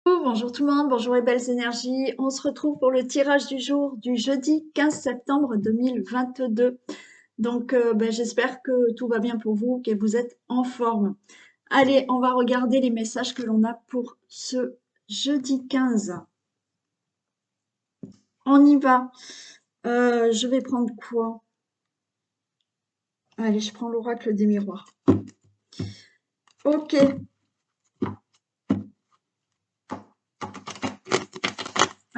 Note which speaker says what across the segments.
Speaker 1: Bonjour tout le monde, bonjour les belles énergies. On se retrouve pour le tirage du jour du jeudi 15 septembre 2022. Donc j'espère que tout va bien pour vous, que vous êtes en forme. Allez, on va regarder les messages que l'on a pour ce jeudi 15. On y va. Je vais prendre quoi? Allez, je prends l'oracle des miroirs. Ok.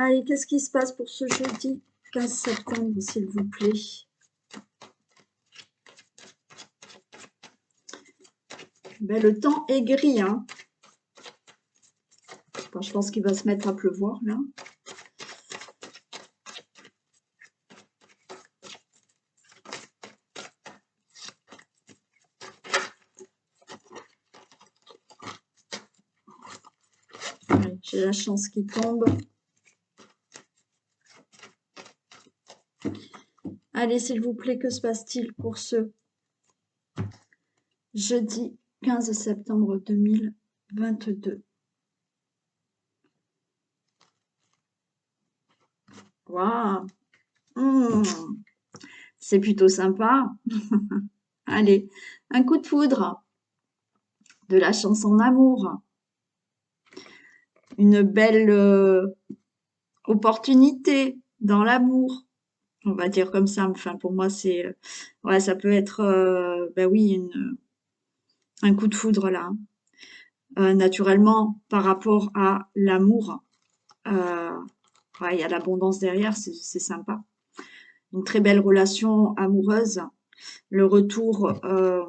Speaker 1: Allez, qu'est-ce qui se passe pour ce jeudi 15 septembre, s'il vous plaît? Ben, le temps est gris, hein. Enfin, je pense qu'il va se mettre à pleuvoir, là. Ouais, j'ai la chance qui tombe. Allez, s'il vous plaît, que se passe-t-il pour ce jeudi 15 septembre 2022? Waouh, c'est plutôt sympa. Allez, un coup de foudre, de la chance en amour, une belle opportunité dans l'amour, on va dire comme ça. Enfin, pour moi, c'est ouais, ça peut être ben oui, un coup de foudre là. Naturellement, par rapport à l'amour, euh, ouais, il y a l'abondance derrière, c'est sympa. Une très belle relation amoureuse, le retour, euh,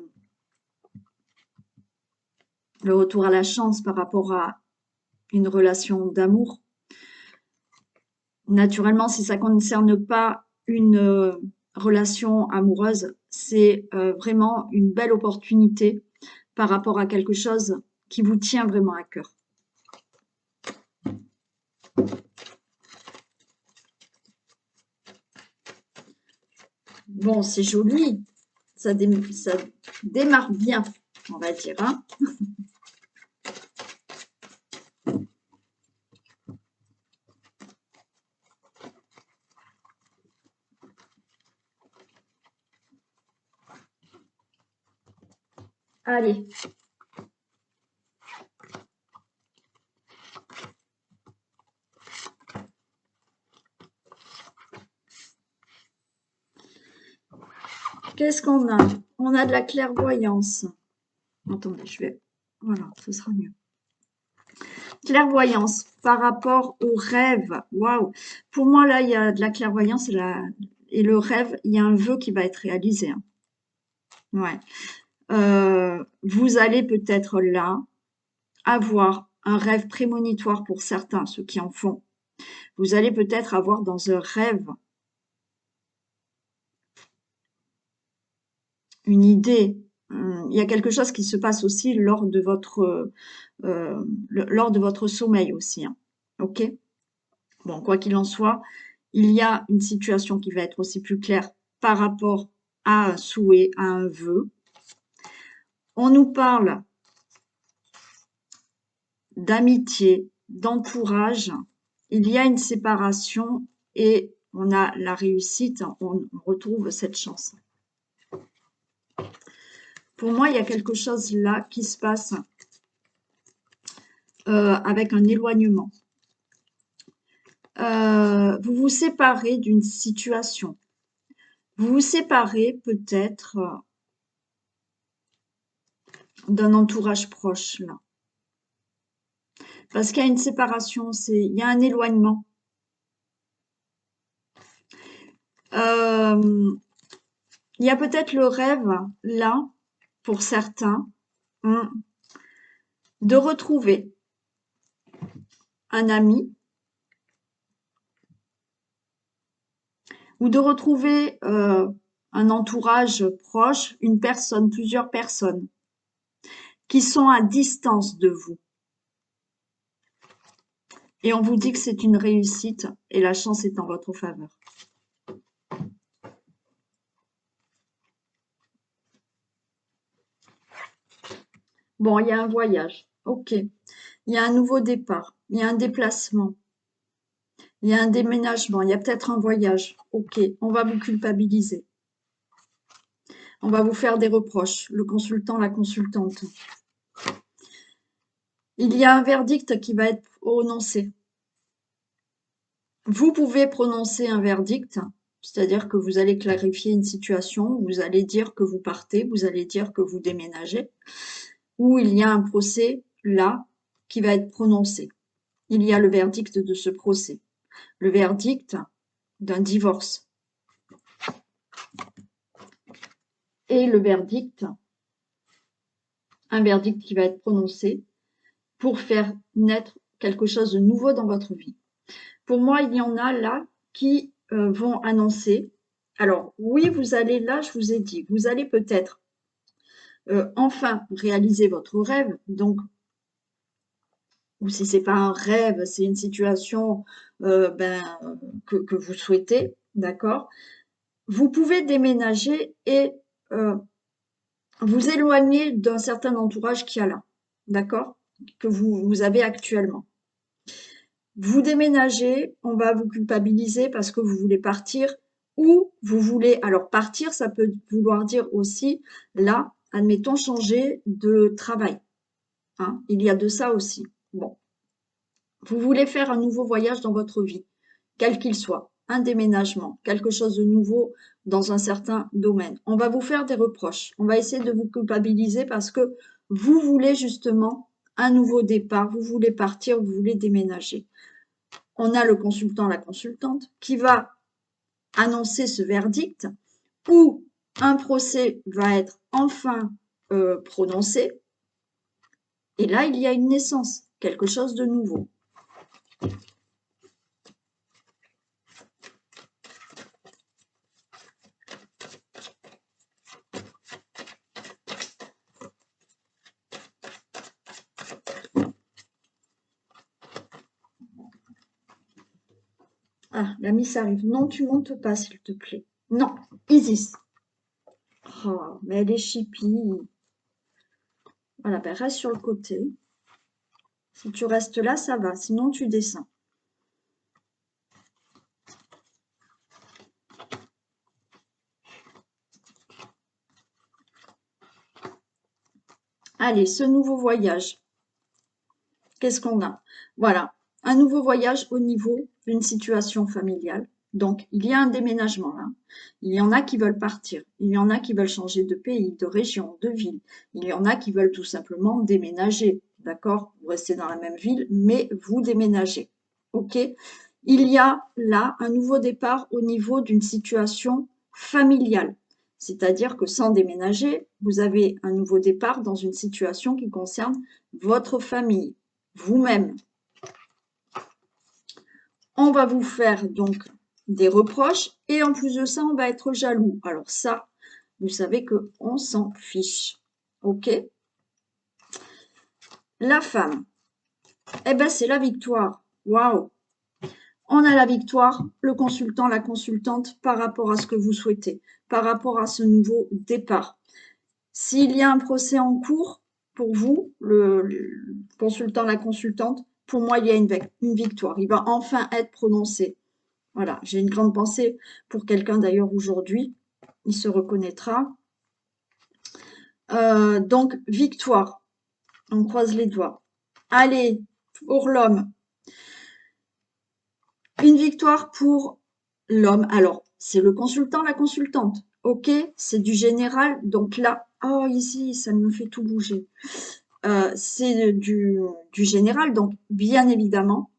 Speaker 1: le retour à la chance par rapport à une relation d'amour. Naturellement, si ça ne concerne pas une relation amoureuse, c'est vraiment une belle opportunité par rapport à quelque chose qui vous tient vraiment à cœur. Bon, c'est joli, ça démarre bien, on va dire, hein. Allez. Qu'est-ce qu'on a? On a de la clairvoyance. Attendez, je vais... Voilà, ce sera mieux. Clairvoyance par rapport au rêve. Waouh! Pour moi, là, il y a de la clairvoyance et le rêve, il y a un vœu qui va être réalisé, hein. Ouais. Vous allez peut-être là avoir un rêve prémonitoire pour certains, ceux qui en font. Vous allez peut-être avoir dans un rêve une idée. Il y a quelque chose qui se passe aussi lors de votre sommeil aussi, hein. Ok? Bon, quoi qu'il en soit, il y a une situation qui va être aussi plus claire par rapport à un souhait, à un vœu. On nous parle d'amitié, d'entourage. Il y a une séparation et on a la réussite, on retrouve cette chance. Pour moi, il y a quelque chose là qui se passe avec un éloignement. Vous vous séparez d'une situation. Vous vous séparez peut-être d'un entourage proche là. Parce qu'il y a une séparation, il y a un éloignement. Il y a peut-être le rêve là, pour certains, de retrouver un ami ou de retrouver un entourage proche, une personne, plusieurs personnes qui sont à distance de vous. Et on vous dit que c'est une réussite et la chance est en votre faveur. Bon, il y a un voyage. Ok. Il y a un nouveau départ. Il y a un déplacement. Il y a un déménagement. Il y a peut-être un voyage. Ok. On va vous culpabiliser. On va vous faire des reproches. Le consultant, la consultante. Il y a un verdict qui va être prononcé. Vous pouvez prononcer un verdict, c'est-à-dire que vous allez clarifier une situation, vous allez dire que vous partez, vous allez dire que vous déménagez, ou il y a un procès là qui va être prononcé. Il y a le verdict de ce procès, le verdict d'un divorce et le verdict, un verdict qui va être prononcé pour faire naître quelque chose de nouveau dans votre vie. Pour moi, il y en a là qui vont annoncer. Alors, oui, vous allez, là, je vous ai dit, vous allez peut-être enfin réaliser votre rêve. Donc, ou si c'est pas un rêve, c'est une situation que vous souhaitez, d'accord? Vous pouvez déménager et vous éloigner d'un certain entourage qu'il y a là, d'accord? Que vous avez actuellement. Vous déménagez, on va vous culpabiliser parce que vous voulez partir ou vous voulez, alors partir, ça peut vouloir dire aussi, là, admettons, changer de travail. Hein, il y a de ça aussi. Bon, vous voulez faire un nouveau voyage dans votre vie, quel qu'il soit, un déménagement, quelque chose de nouveau dans un certain domaine. On va vous faire des reproches, on va essayer de vous culpabiliser parce que vous voulez justement un nouveau départ, vous voulez partir, vous voulez déménager. On a le consultant, la consultante, qui va annoncer ce verdict où un procès va être enfin prononcé. Et là, il y a une naissance, quelque chose de nouveau. Ah, la Miss arrive. Non, tu montes pas, s'il te plaît. Non, Isis. Oh, mais elle est chippie. Voilà, ben reste sur le côté. Si tu restes là, ça va. Sinon, tu descends. Allez, ce nouveau voyage. Qu'est-ce qu'on a? Voilà, un nouveau voyage au niveau d'une situation familiale. Donc, il y a un déménagement là. Il y en a qui veulent partir. Il y en a qui veulent changer de pays, de région, de ville. Il y en a qui veulent tout simplement déménager. D'accord? Vous restez dans la même ville, mais vous déménagez. OK? Il y a là un nouveau départ au niveau d'une situation familiale. C'est-à-dire que sans déménager, vous avez un nouveau départ dans une situation qui concerne votre famille, vous-même. On va vous faire donc des reproches et en plus de ça, on va être jaloux. Alors ça, vous savez qu'on s'en fiche. OK? La femme, eh ben c'est la victoire. Waouh! On a la victoire, le consultant, la consultante, par rapport à ce que vous souhaitez, par rapport à ce nouveau départ. S'il y a un procès en cours, pour vous, le consultant, la consultante, pour moi, il y a une victoire. Il va enfin être prononcé. Voilà, j'ai une grande pensée pour quelqu'un d'ailleurs aujourd'hui. Il se reconnaîtra. Donc, victoire. On croise les doigts. Allez, pour l'homme. Une victoire pour l'homme. Alors, c'est le consultant, la consultante. OK, c'est du général. Donc là, oh, ici, ça me fait tout bouger. C'est du général. Donc, bien évidemment,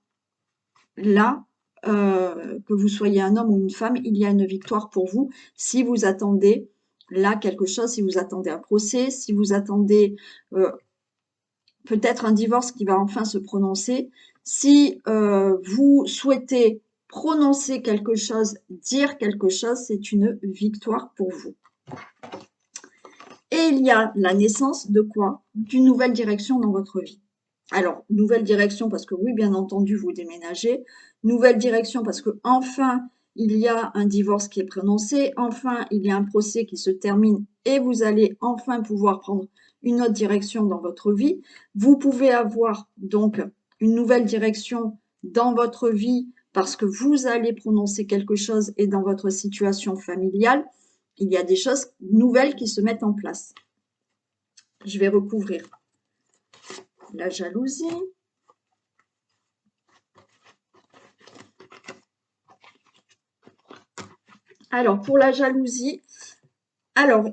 Speaker 1: là, que vous soyez un homme ou une femme, il y a une victoire pour vous si vous attendez là quelque chose, si vous attendez un procès, si vous attendez peut-être un divorce qui va enfin se prononcer, si vous souhaitez prononcer quelque chose, dire quelque chose, c'est une victoire pour vous. Et il y a la naissance de quoi? D'une nouvelle direction dans votre vie. Alors, nouvelle direction parce que oui, bien entendu, vous déménagez. Nouvelle direction parce que enfin, il y a un divorce qui est prononcé. Enfin, il y a un procès qui se termine et vous allez enfin pouvoir prendre une autre direction dans votre vie. Vous pouvez avoir donc une nouvelle direction dans votre vie parce que vous allez prononcer quelque chose et dans votre situation familiale, il y a des choses nouvelles qui se mettent en place. Je vais recouvrir la jalousie. Alors, pour la jalousie, alors,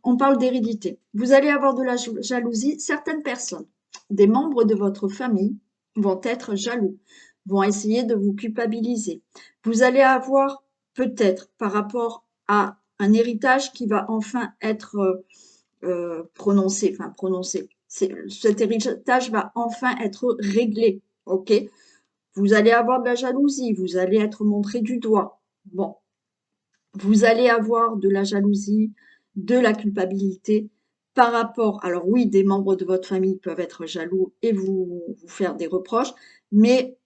Speaker 1: on parle d'hérédité. Vous allez avoir de la jalousie. Certaines personnes, des membres de votre famille, vont être jaloux, vont essayer de vous culpabiliser. Vous allez avoir peut-être par rapport à un héritage qui va enfin être prononcé. Cet héritage va enfin être réglé, ok? Vous allez avoir de la jalousie, vous allez être montré du doigt. Bon, vous allez avoir de la jalousie, de la culpabilité par rapport, alors oui, des membres de votre famille peuvent être jaloux et vous faire des reproches, mais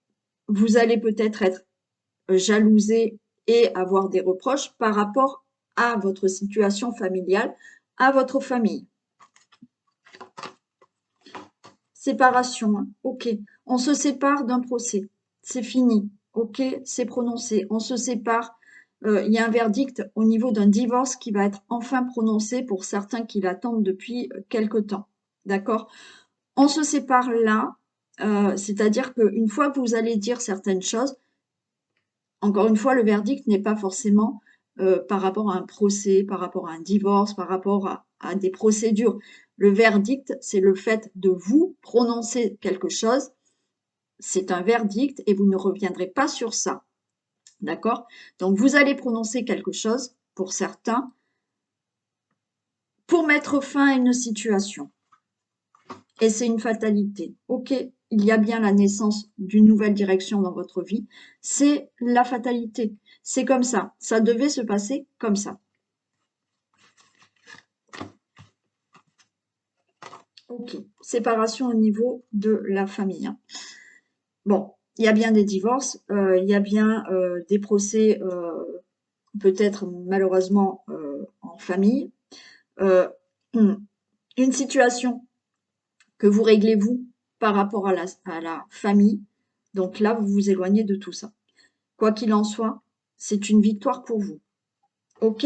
Speaker 1: vous allez peut-être être jalousé et avoir des reproches par rapport à votre situation familiale, à votre famille. Séparation, hein, ok. On se sépare d'un procès, c'est fini, ok, c'est prononcé. On se sépare, il y a un verdict au niveau d'un divorce qui va être enfin prononcé pour certains qui l'attendent depuis quelque temps, d'accord? On se sépare là, c'est-à-dire qu'une fois que vous allez dire certaines choses, encore une fois, le verdict n'est pas forcément par rapport à un procès, par rapport à un divorce, par rapport à des procédures. Le verdict, c'est le fait de vous prononcer quelque chose. C'est un verdict et vous ne reviendrez pas sur ça. D'accord? Donc, vous allez prononcer quelque chose, pour certains, pour mettre fin à une situation. Et c'est une fatalité. Ok, il y a bien la naissance d'une nouvelle direction dans votre vie. C'est la fatalité. C'est comme ça. Ça devait se passer comme ça. Ok, séparation au niveau de la famille, hein. Bon, il y a bien des divorces, il y a bien des procès, peut-être malheureusement en famille. Euh, une situation que vous réglez vous par rapport à la famille. Donc là, vous vous éloignez de tout ça. Quoi qu'il en soit, c'est une victoire pour vous. Ok?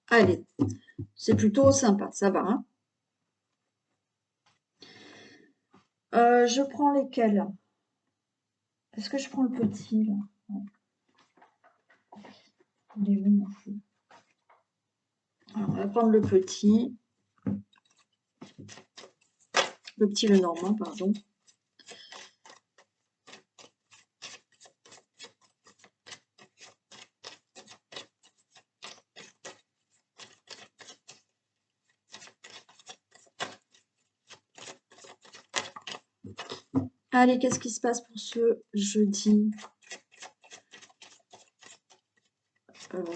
Speaker 1: Allez, c'est plutôt sympa, ça va, hein? Je prends lesquels? Est-ce que je prends le petit, là? Il est où, mon fou? Alors, on va prendre le petit, le normand, pardon. Allez, qu'est-ce qui se passe pour ce jeudi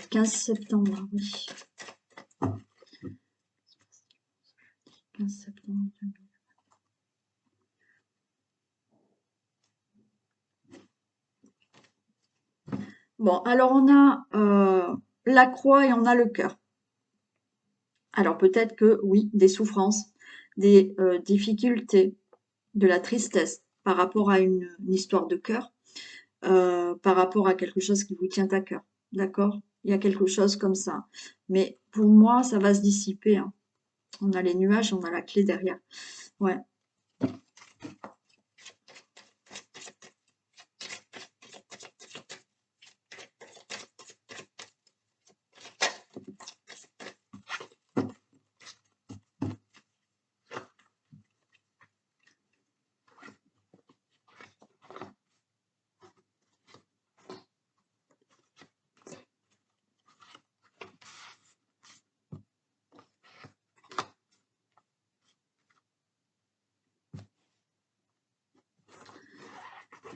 Speaker 1: 15 septembre, oui. 15 septembre. Bon, alors on a la croix et on a le cœur. Alors peut-être que oui, des souffrances, des difficultés, de la tristesse par rapport à une histoire de cœur, par rapport à quelque chose qui vous tient à cœur. D'accord? Il y a quelque chose comme ça. Mais pour moi, ça va se dissiper, hein. On a les nuages, on a la clé derrière. Ouais.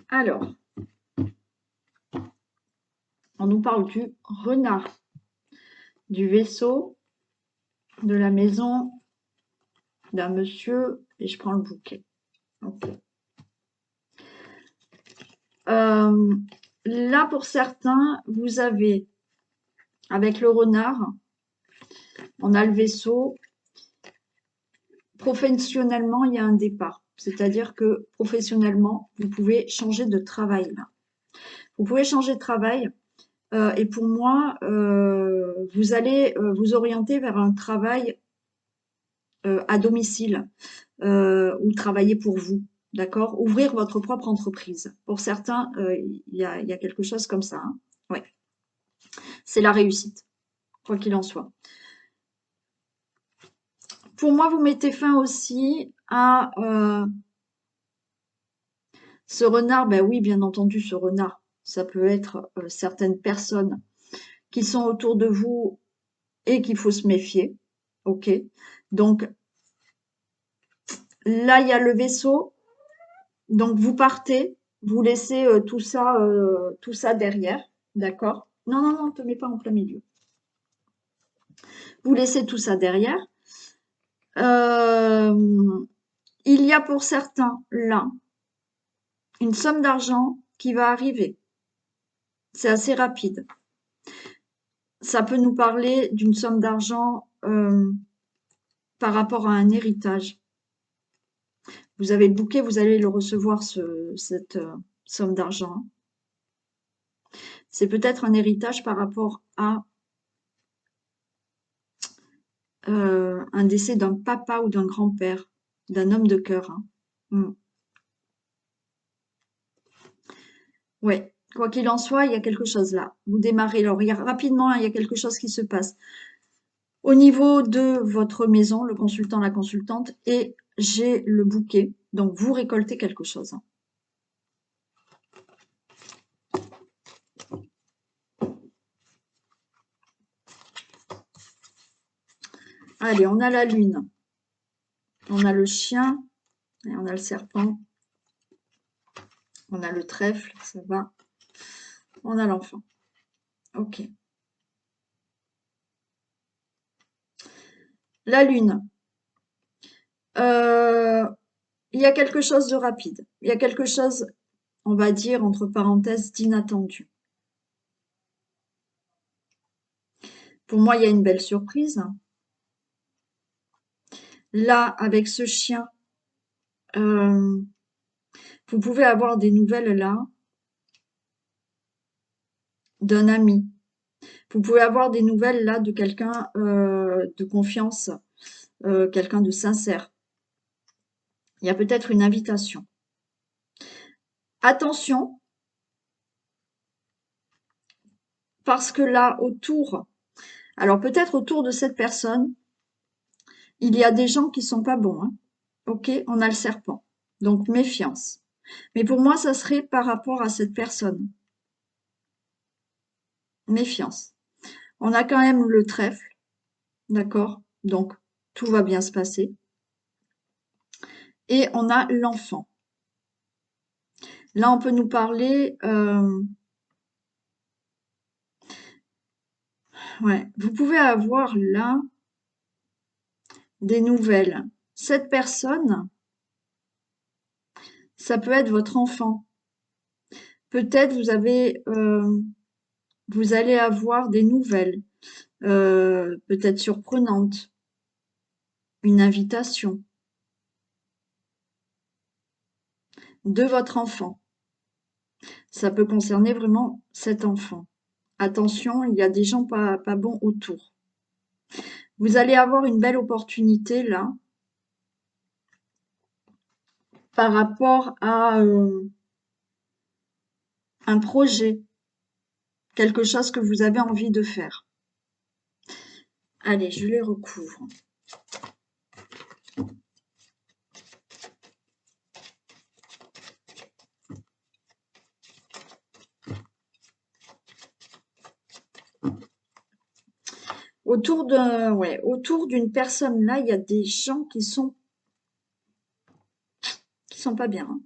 Speaker 1: Alors, on nous parle du renard, du vaisseau, de la maison, d'un monsieur, et je prends le bouquet. Ok. Là, pour certains, vous avez, avec le renard, on a le vaisseau. Professionnellement, il y a un départ. C'est-à-dire que professionnellement, vous pouvez changer de travail là. Vous pouvez changer de travail. Et pour moi, vous allez vous orienter vers un travail à domicile ou travailler pour vous. D'accord? Ouvrir votre propre entreprise. Pour certains, il y a quelque chose comme ça. Hein. Ouais. C'est la réussite, quoi qu'il en soit. Pour moi, vous mettez fin aussi à ce renard. Ben oui, bien entendu, ce renard. Ça peut être certaines personnes qui sont autour de vous et qu'il faut se méfier. Ok. Donc là, il y a le vaisseau. Donc vous partez, vous laissez tout ça derrière. D'accord? Non, non, non, ne te mets pas en plein milieu. Vous laissez tout ça derrière. Il y a pour certains, là, une somme d'argent qui va arriver. C'est assez rapide. Ça peut nous parler d'une somme d'argent par rapport à un héritage. Vous avez le bouquet, vous allez le recevoir, cette somme d'argent. C'est peut-être un héritage par rapport à un décès d'un papa ou d'un grand-père, d'un homme de cœur. Hein. Mm. Ouais, quoi qu'il en soit, il y a quelque chose là. Vous démarrez, alors rapidement, il y a quelque chose qui se passe. Au niveau de votre maison, le consultant, la consultante, et j'ai le bouquet. Donc, vous récoltez quelque chose. Hein. Allez, on a la lune. On a le chien. Et on a le serpent. On a le trèfle, ça va. On a l'enfant. Ok. La lune. Il y a quelque chose de rapide. Il y a quelque chose, on va dire, entre parenthèses, d'inattendu. Pour moi, il y a une belle surprise. Là, avec ce chien, euh, vous pouvez avoir des nouvelles là d'un ami. Vous pouvez avoir des nouvelles là de quelqu'un de confiance, quelqu'un de sincère. Il y a peut-être une invitation. Attention, parce que là, alors peut-être autour de cette personne, il y a des gens qui sont pas bons. Hein. Ok, on a le serpent. Donc méfiance. Mais pour moi, ça serait par rapport à cette personne. Méfiance. On a quand même le trèfle, d'accord? Donc tout va bien se passer. Et on a l'enfant. Là, on peut nous parler. Ouais, vous pouvez avoir là des nouvelles. Cette personne, ça peut être votre enfant. Peut-être vous allez avoir des nouvelles, peut-être surprenantes, une invitation de votre enfant. Ça peut concerner vraiment cet enfant. Attention, il y a des gens pas bons autour. Vous allez avoir une belle opportunité là par rapport à un projet, quelque chose que vous avez envie de faire. Allez, je les recouvre. Autour d'une personne là, il y a des gens qui sont pas bien. Hein.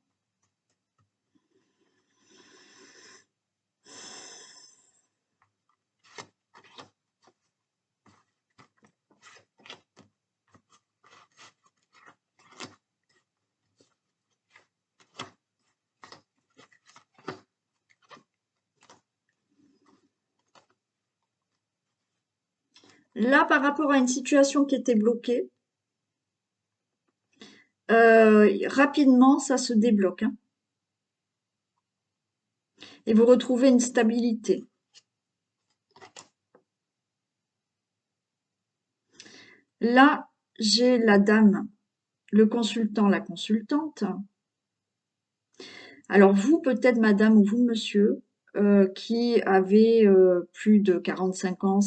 Speaker 1: Là, par rapport à une situation qui était bloquée, rapidement, ça se débloque, hein, et vous retrouvez une stabilité. Là, j'ai la dame, le consultant, la consultante. Alors vous, peut-être madame ou vous, monsieur, qui avez plus de 45 ans,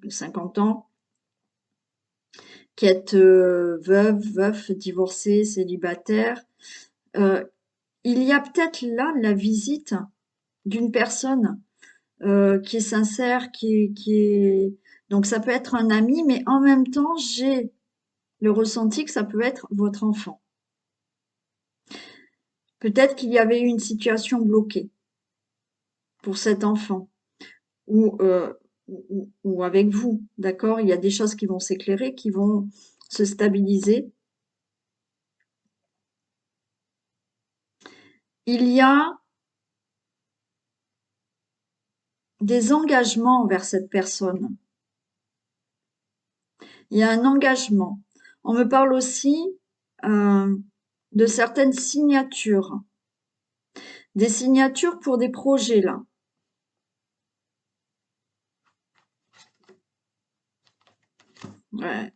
Speaker 1: 50 ans, qui êtes veuve, veuf, divorcé, célibataire, euh, il y a peut-être là la visite d'une personne qui est sincère, qui est... Donc ça peut être un ami, mais en même temps, j'ai le ressenti que ça peut être votre enfant. Peut-être qu'il y avait eu une situation bloquée pour cet enfant ou, ou avec vous, d'accord? Il y a des choses qui vont s'éclairer, qui vont se stabiliser. Il y a des engagements envers cette personne. Il y a un engagement. On me parle aussi de certaines signatures. Des signatures pour des projets, là. Ouais.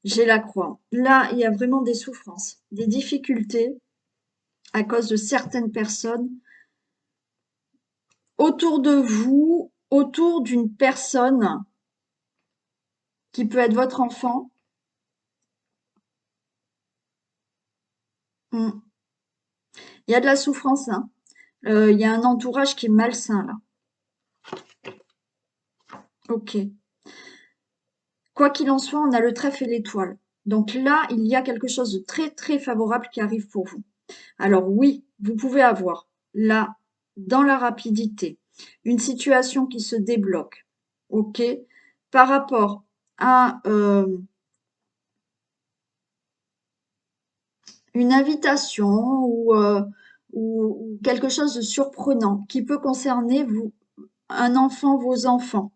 Speaker 1: J'ai la croix. Là, il y a vraiment des souffrances, des difficultés à cause de certaines personnes autour de vous, autour d'une personne qui peut être votre enfant. Mm. Il y a de la souffrance, hein. Il y a un entourage qui est malsain, là. Ok. Quoi qu'il en soit, on a le trèfle et l'étoile. Donc là, il y a quelque chose de très, très favorable qui arrive pour vous. Alors oui, vous pouvez avoir là, dans la rapidité, une situation qui se débloque, ok, par rapport à une invitation ou quelque chose de surprenant qui peut concerner vous, un enfant, vos enfants.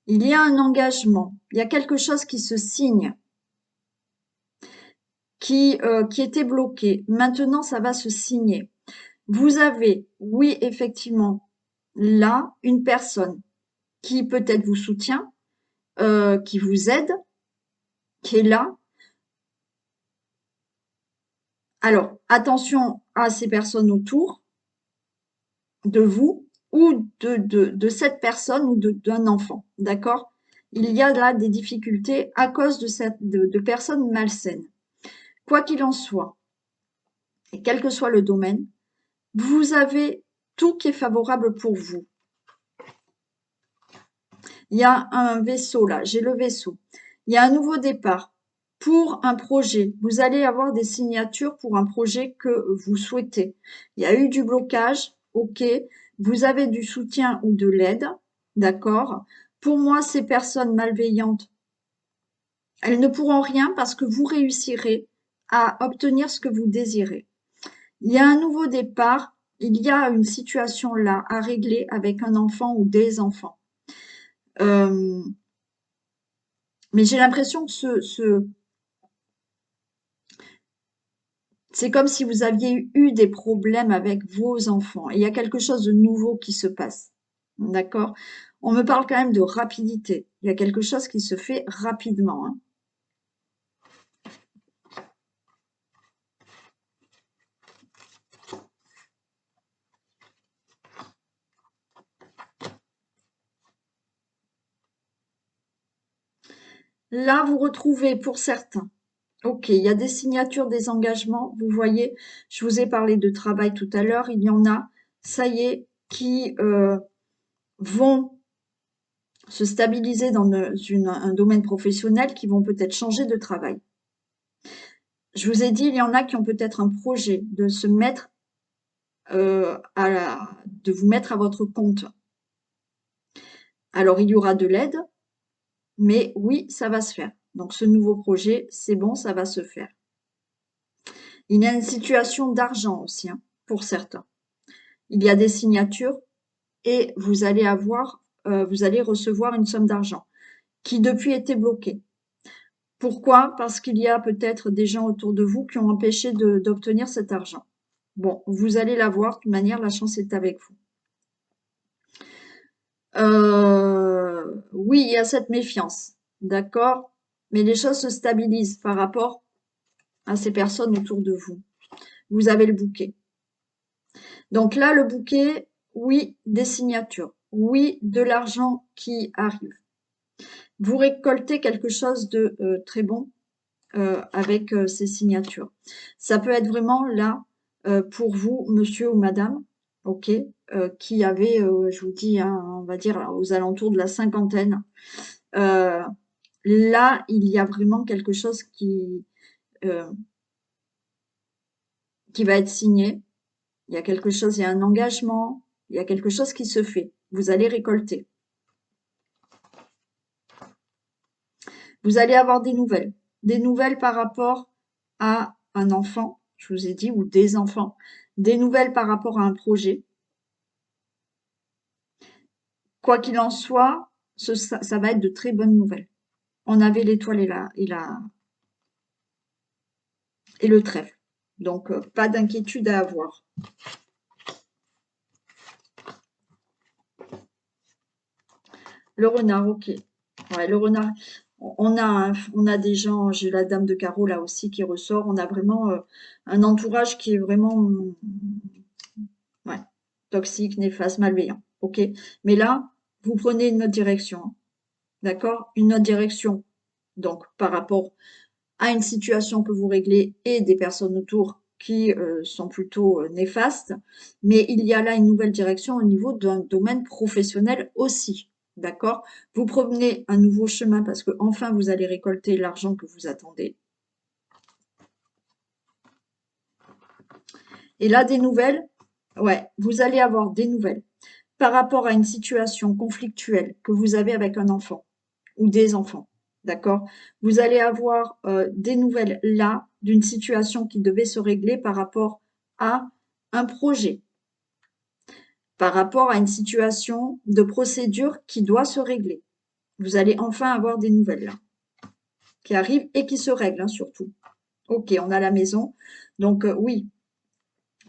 Speaker 1: Il y a un engagement, il y a quelque chose qui se signe, qui était bloqué. Maintenant, ça va se signer. Vous avez, oui, effectivement, là, une personne qui peut-être vous soutient, qui vous aide, qui est là. Alors, attention à ces personnes autour de vous ou de cette personne ou d'un enfant, d'accord? Il y a là des difficultés à cause de personnes malsaines. Quoi qu'il en soit, et quel que soit le domaine, vous avez tout qui est favorable pour vous. Il y a un vaisseau là, j'ai le vaisseau. Il y a un nouveau départ pour un projet. Vous allez avoir des signatures pour un projet que vous souhaitez. Il y a eu du blocage, ok. Vous avez du soutien ou de l'aide, d'accord. Pour moi, ces personnes malveillantes, elles ne pourront rien parce que vous réussirez à obtenir ce que vous désirez. Il y a un nouveau départ, il y a une situation là à régler avec un enfant ou des enfants. Mais j'ai l'impression que c'est comme si vous aviez eu des problèmes avec vos enfants. Et il y a quelque chose de nouveau qui se passe. D'accord? On me parle quand même de rapidité. Il y a quelque chose qui se fait rapidement, hein. Là, vous retrouvez pour certains. Ok, il y a des signatures, des engagements. Vous voyez, je vous ai parlé de travail tout à l'heure. Il y en a, ça y est, qui vont se stabiliser dans un domaine professionnel, qui vont peut-être changer de travail. Je vous ai dit, il y en a qui ont peut-être un projet de se mettre de vous mettre à votre compte. Alors, il y aura de l'aide, mais oui, ça va se faire. Donc, ce nouveau projet, c'est bon, ça va se faire. Il y a une situation d'argent aussi, hein, pour certains. Il y a des signatures et vous allez recevoir une somme d'argent qui depuis était bloquée. Pourquoi? Parce qu'il y a peut-être des gens autour de vous qui ont empêché d'obtenir cet argent. Bon, vous allez l'avoir, de toute manière, la chance est avec vous. Oui, il y a cette méfiance, d'accord? Mais les choses se stabilisent par rapport à ces personnes autour de vous. Vous avez le bouquet. Donc là, le bouquet, oui, des signatures. Oui, de l'argent qui arrive. Vous récoltez quelque chose de très bon avec ces signatures. Ça peut être vraiment là pour vous, monsieur ou madame, ok, qui avait, je vous dis, hein, on va dire aux alentours de la cinquantaine. Là, il y a vraiment quelque chose euh, qui va être signé. Il y a quelque chose, il y a un engagement, il y a quelque chose qui se fait. Vous allez récolter. Vous allez avoir des nouvelles. Des nouvelles par rapport à un enfant, je vous ai dit, ou des enfants. Des nouvelles par rapport à un projet. Quoi qu'il en soit, ça va être de très bonnes nouvelles. On avait l'étoile et le trèfle. Donc, pas d'inquiétude à avoir. Le renard, ok. Ouais, le renard. On a des gens, j'ai la dame de carreau là aussi qui ressort. On a vraiment un entourage qui est vraiment ouais, toxique, néfaste, malveillant. Ok. Mais là, vous prenez une autre direction. Hein. D'accord? Une autre direction. Donc, par rapport à une situation que vous réglez et des personnes autour qui sont plutôt néfastes. Mais il y a là une nouvelle direction au niveau d'un domaine professionnel aussi. D'accord? Vous prenez un nouveau chemin parce que enfin vous allez récolter l'argent que vous attendez. Et là, des nouvelles, ouais, vous allez avoir des nouvelles par rapport à une situation conflictuelle que vous avez avec un enfant ou des enfants. D'accord? Vous allez avoir des nouvelles là d'une situation qui devait se régler par rapport à un projet, par rapport à une situation de procédure qui doit se régler. Vous allez enfin avoir des nouvelles là, qui arrivent et qui se règlent hein, surtout. Ok, on a la maison. Donc oui,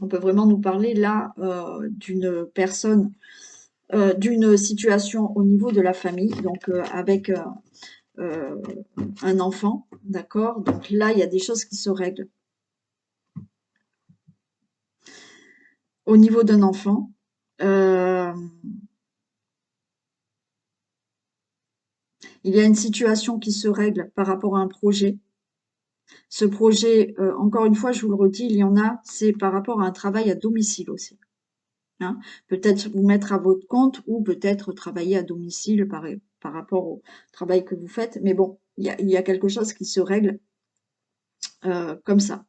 Speaker 1: on peut vraiment nous parler là d'une personne, d'une situation au niveau de la famille, donc avec un enfant, d'accord? Donc là, il y a des choses qui se règlent. Au niveau d'un enfant, il y a une situation qui se règle par rapport à un projet. Ce projet, encore une fois, je vous le redis, il y en a, c'est par rapport à un travail à domicile aussi. Hein. Peut-être vous mettre à votre compte ou peut-être travailler à domicile par rapport au travail que vous faites. Mais bon, il y a quelque chose qui se règle comme ça.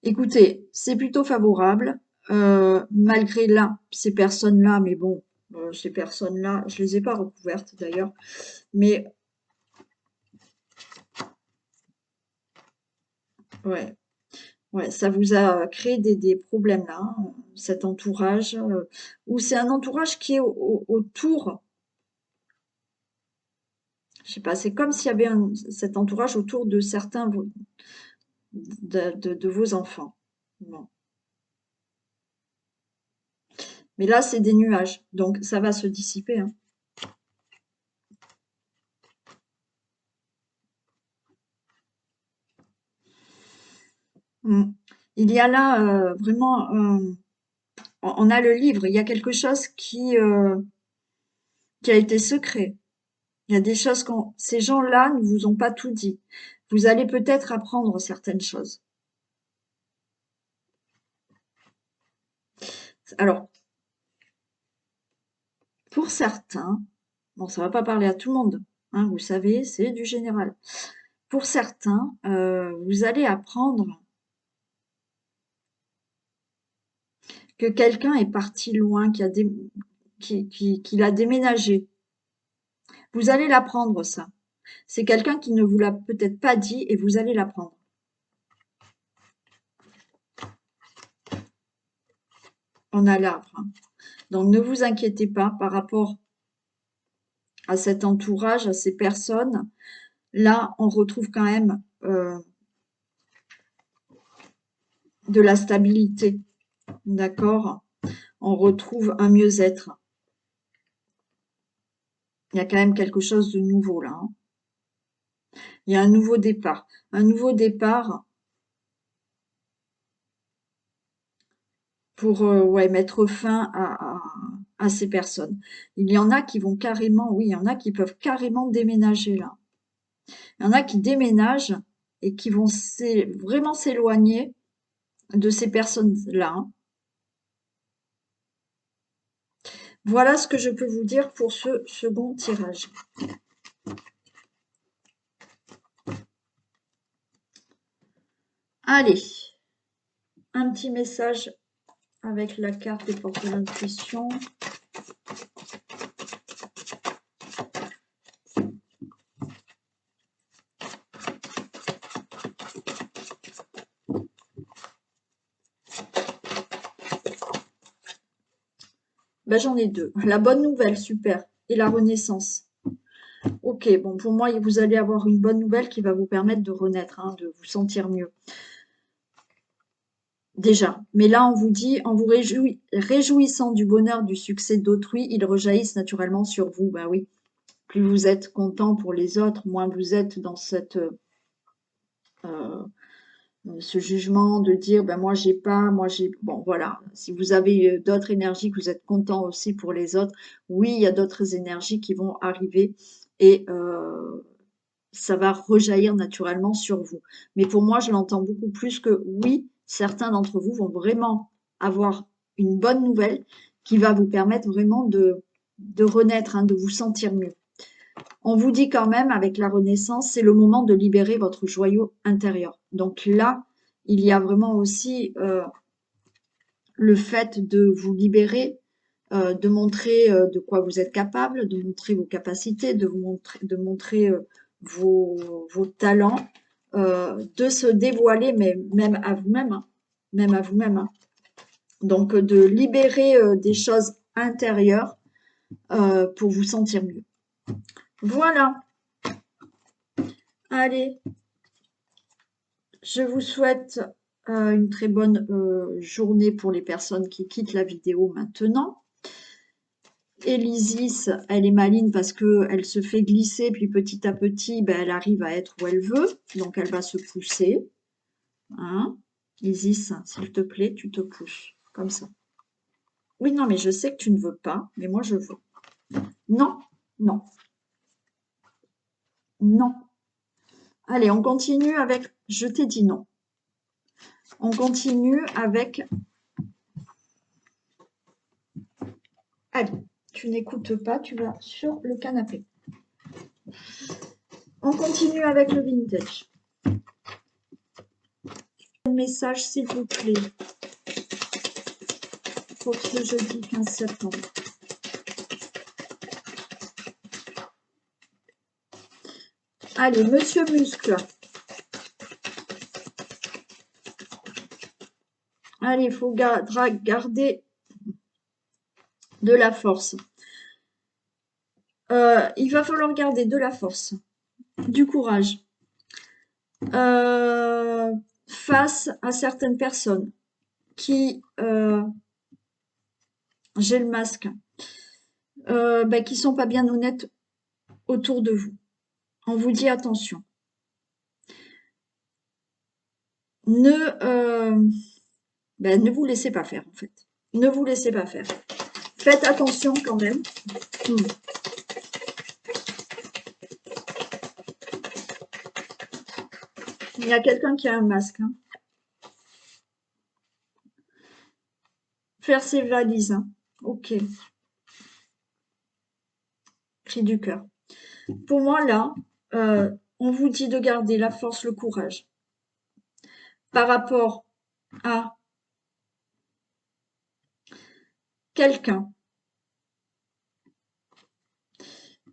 Speaker 1: Écoutez, c'est plutôt favorable, malgré là, ces personnes-là, mais bon, ces personnes-là, je les ai pas recouvertes d'ailleurs, mais ouais, ouais, ça vous a créé des problèmes là, hein, cet entourage, ou c'est un entourage qui est autour, je sais pas, c'est comme s'il y avait cet entourage autour de certains de vos enfants. Bon. Mais là, c'est des nuages, donc ça va se dissiper. Hein. Mm. Il y a là vraiment, on a le livre, il y a quelque chose qui a été secret. Il y a des choses ces gens-là ne vous ont pas tout dit. Vous allez peut-être apprendre certaines choses. Alors, pour certains, bon, ça va pas parler à tout le monde, hein, vous savez, c'est du général. Pour certains, vous allez apprendre que quelqu'un est parti loin, qu'il a déménagé. Vous allez l'apprendre, ça. C'est quelqu'un qui ne vous l'a peut-être pas dit et vous allez l'apprendre. On a l'arbre, hein. Donc, ne vous inquiétez pas par rapport à cet entourage, à ces personnes. Là, on retrouve quand même de la stabilité, d'accord? On retrouve un mieux-être. Il y a quand même quelque chose de nouveau là, hein. Il y a un nouveau départ. Un nouveau départ pour ouais, mettre fin à ces personnes. Il y en a qui vont carrément, oui, il y en a qui peuvent carrément déménager là. Il y en a qui déménagent et qui vont vraiment s'éloigner de ces personnes-là, hein. Voilà ce que je peux vous dire pour ce second tirage. Allez, un petit message avec la carte des portes de l'intuition. Ben, j'en ai deux. La bonne nouvelle, super. Et la renaissance. Ok, bon, pour moi, vous allez avoir une bonne nouvelle qui va vous permettre de renaître, hein, de vous sentir mieux. Déjà. Mais là, on vous dit, en vous réjouissant du bonheur, du succès d'autrui, ils rejaillissent naturellement sur vous. Ben oui. Plus vous êtes content pour les autres, moins vous êtes dans cette, ce jugement de dire, ben moi, j'ai pas, moi, j'ai... Bon, voilà. Si vous avez d'autres énergies, que vous êtes content aussi pour les autres, oui, il y a d'autres énergies qui vont arriver et ça va rejaillir naturellement sur vous. Mais pour moi, je l'entends beaucoup plus que oui, certains d'entre vous vont vraiment avoir une bonne nouvelle qui va vous permettre vraiment de renaître, hein, de vous sentir mieux. On vous dit quand même, avec la renaissance, c'est le moment de libérer votre joyau intérieur. Donc là, il y a vraiment aussi le fait de vous libérer, de montrer de quoi vous êtes capable, de montrer vos capacités, de montrer vos talents, de se dévoiler, mais même à vous-même, hein, même à vous-même, hein. Donc, de libérer des choses intérieures pour vous sentir mieux. Voilà. Allez, je vous souhaite une très bonne journée pour les personnes qui quittent la vidéo maintenant. Élysis, elle est maligne parce qu'elle se fait glisser, puis petit à petit, ben, elle arrive à être où elle veut. Donc, elle va se pousser. Hein? Isis, s'il te plaît, tu te pousses. Comme ça. Oui, non, mais je sais que tu ne veux pas, mais moi, je veux. Non, non, non. Allez, on continue avec... Je t'ai dit non. On continue avec... Allez, tu n'écoutes pas, tu vas sur le canapé. On continue avec le vintage. Un message, s'il vous plaît, pour ce jeudi 15 septembre. Allez, Monsieur Muscle. Allez, il faut garder de la force. Il va falloir garder de la force, du courage, face à certaines personnes qui, j'ai le masque, ben, qui sont pas bien honnêtes autour de vous. On vous dit attention. Ben, ne vous laissez pas faire, en fait. Ne vous laissez pas faire. Faites attention quand même. Il y a quelqu'un qui a un masque, hein. Faire ses valises, hein. Ok. Cri du cœur. Pour moi, là, on vous dit de garder la force, le courage par rapport à quelqu'un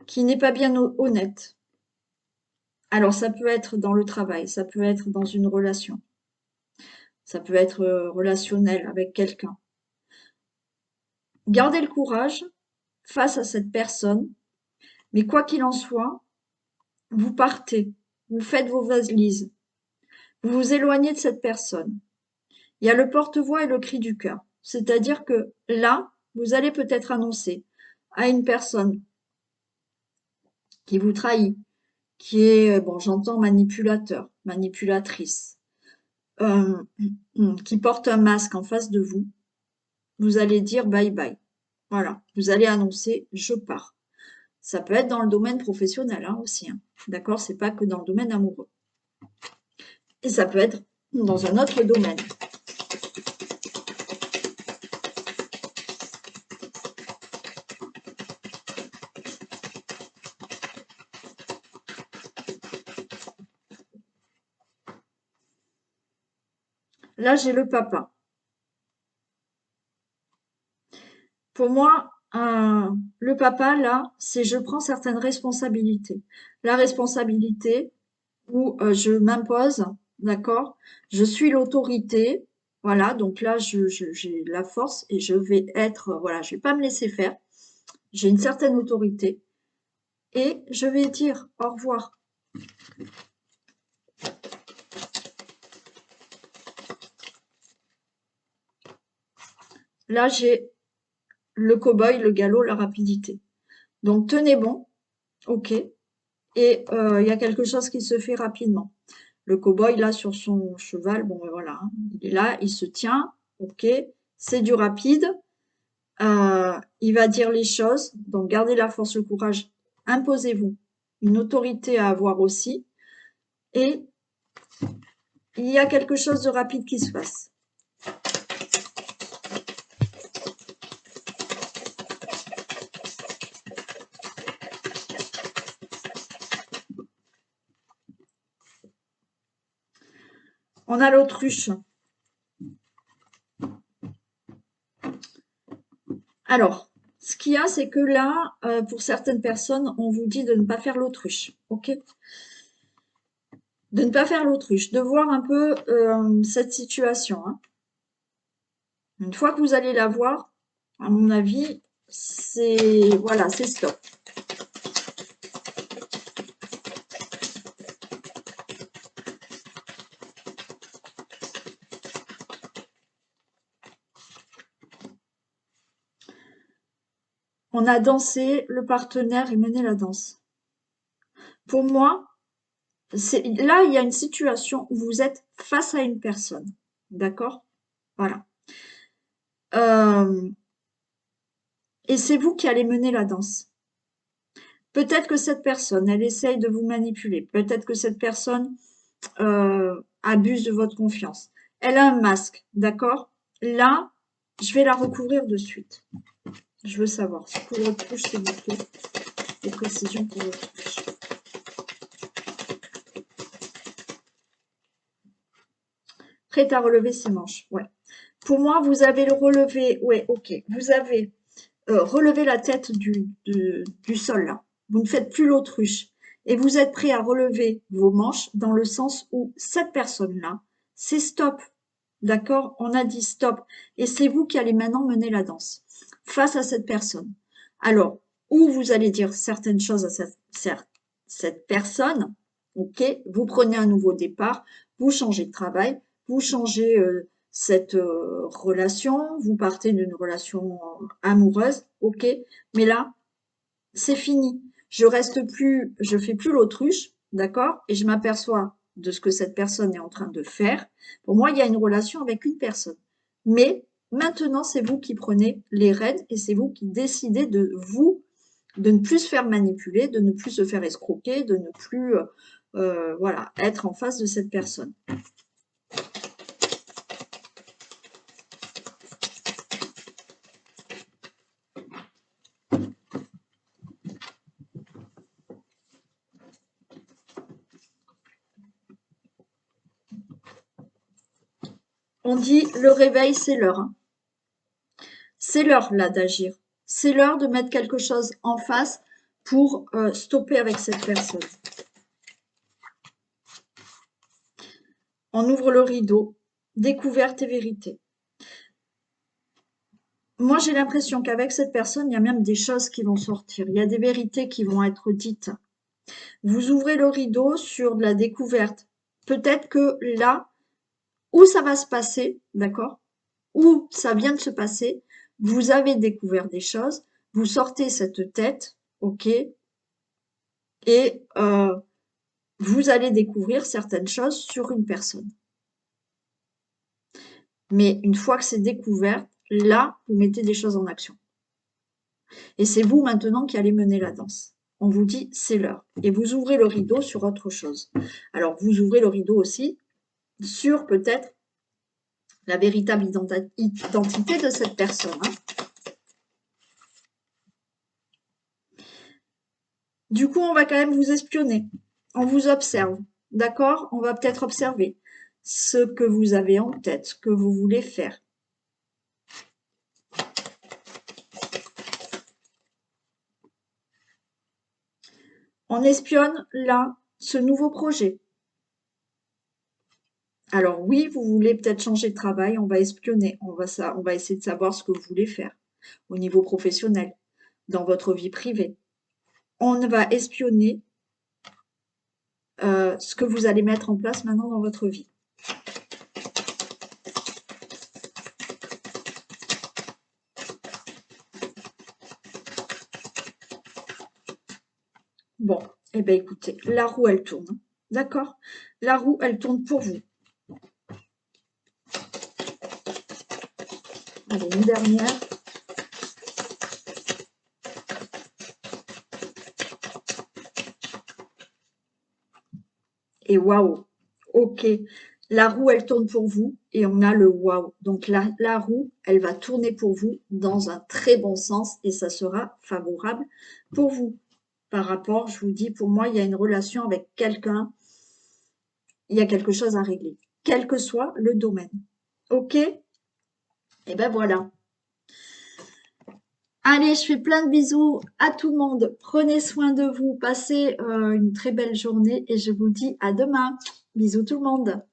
Speaker 1: qui n'est pas bien honnête. Alors, ça peut être dans le travail, ça peut être dans une relation, ça peut être relationnel avec quelqu'un. Gardez le courage face à cette personne, mais quoi qu'il en soit, vous partez, vous faites vos valises, vous vous éloignez de cette personne. Il y a le porte-voix et le cri du cœur. C'est-à-dire que là, vous allez peut-être annoncer à une personne qui vous trahit, qui est, bon, j'entends manipulateur, manipulatrice, euh, qui porte un masque en face de vous, vous allez dire bye bye. Voilà, vous allez annoncer je pars. Ça peut être dans le domaine professionnel hein, aussi. Hein. D'accord, c'est pas que dans le domaine amoureux. Et ça peut être dans un autre domaine. Là, j'ai le papa. Pour moi, le papa, là, c'est je prends certaines responsabilités. La responsabilité où je m'impose, d'accord? Je suis l'autorité, voilà. Donc là, j'ai la force et je vais être, voilà, je vais pas me laisser faire. J'ai une certaine autorité et je vais dire au revoir. Là, j'ai le cow-boy, le galop, la rapidité. Donc tenez bon, ok. Et il y a quelque chose qui se fait rapidement. Le cow-boy, là, sur son cheval, bon, ben voilà, hein, il est là, il se tient, ok, c'est du rapide, il va dire les choses, donc gardez la force, le courage, imposez-vous une autorité à avoir aussi, et il y a quelque chose de rapide qui se passe. On a l'autruche. Alors, ce qu'il y a, c'est que là, pour certaines personnes, on vous dit de ne pas faire l'autruche, ok? De ne pas faire l'autruche, de voir un peu cette situation. Hein. Une fois que vous allez la voir, à mon avis, c'est voilà, c'est stop. On a dansé, le partenaire et mené la danse. Pour moi, là, il y a une situation où vous êtes face à une personne. D'accord? Voilà. Euh, et c'est vous qui allez mener la danse. Peut-être que cette personne, elle essaye de vous manipuler. Peut-être que cette personne abuse de votre confiance. Elle a un masque, d'accord? Là, je vais la recouvrir de suite. Je veux savoir. Pour l'autruche, s'il vous plaît. Des précisions pour l'autruche. Prête à relever ses manches. Ouais. Pour moi, vous avez le relevé. Ouais, ok. Vous avez relevé la tête du sol, là. Vous ne faites plus l'autruche. Et vous êtes prêt à relever vos manches dans le sens où cette personne-là, c'est stop. D'accord? On a dit stop. Et c'est vous qui allez maintenant mener la danse face à cette personne. Alors, ou vous allez dire certaines choses à cette personne, ok? Vous prenez un nouveau départ, vous changez de travail, vous changez cette relation, vous partez d'une relation amoureuse, ok? Mais là, c'est fini. Je fais plus l'autruche, d'accord? Et je m'aperçois de ce que cette personne est en train de faire. Pour moi, il y a une relation avec une personne. Mais maintenant, c'est vous qui prenez les rênes et c'est vous qui décidez de ne plus se faire manipuler, de ne plus se faire escroquer, de ne plus, voilà, être en face de cette personne. On dit le réveil, c'est l'heure. Hein. C'est l'heure là d'agir. C'est l'heure de mettre quelque chose en face pour stopper avec cette personne. On ouvre le rideau, découverte et vérité. Moi, j'ai l'impression qu'avec cette personne, il y a même des choses qui vont sortir. Il y a des vérités qui vont être dites. Vous ouvrez le rideau sur de la découverte. Peut-être que là, où ça va se passer, d'accord? Où ça vient de se passer, vous avez découvert des choses, vous sortez cette tête, ok, et vous allez découvrir certaines choses sur une personne. Mais une fois que c'est découvert, là, vous mettez des choses en action. Et c'est vous maintenant qui allez mener la danse. On vous dit, c'est l'heure. Et vous ouvrez le rideau sur autre chose. Alors, vous ouvrez le rideau aussi sur peut-être la véritable identité de cette personne. Hein. Du coup, on va quand même vous espionner. On vous observe. D'accord? On va peut-être observer ce que vous avez en tête, ce que vous voulez faire. On espionne là ce nouveau projet. Alors oui, vous voulez peut-être changer de travail, on va espionner, on va essayer de savoir ce que vous voulez faire au niveau professionnel, dans votre vie privée. On va espionner ce que vous allez mettre en place maintenant dans votre vie. Bon, eh bien écoutez, la roue elle tourne, d'accord? La roue elle tourne pour vous. Allez, une dernière. Et waouh, ok. La roue, elle tourne pour vous et on a le waouh. Donc la roue, elle va tourner pour vous dans un très bon sens et ça sera favorable pour vous. Par rapport, je vous dis, pour moi, il y a une relation avec quelqu'un, il y a quelque chose à régler, quel que soit le domaine. Ok? Et ben voilà. Allez, je fais plein de bisous à tout le monde. Prenez soin de vous, passez une très belle journée et je vous dis à demain. Bisous tout le monde.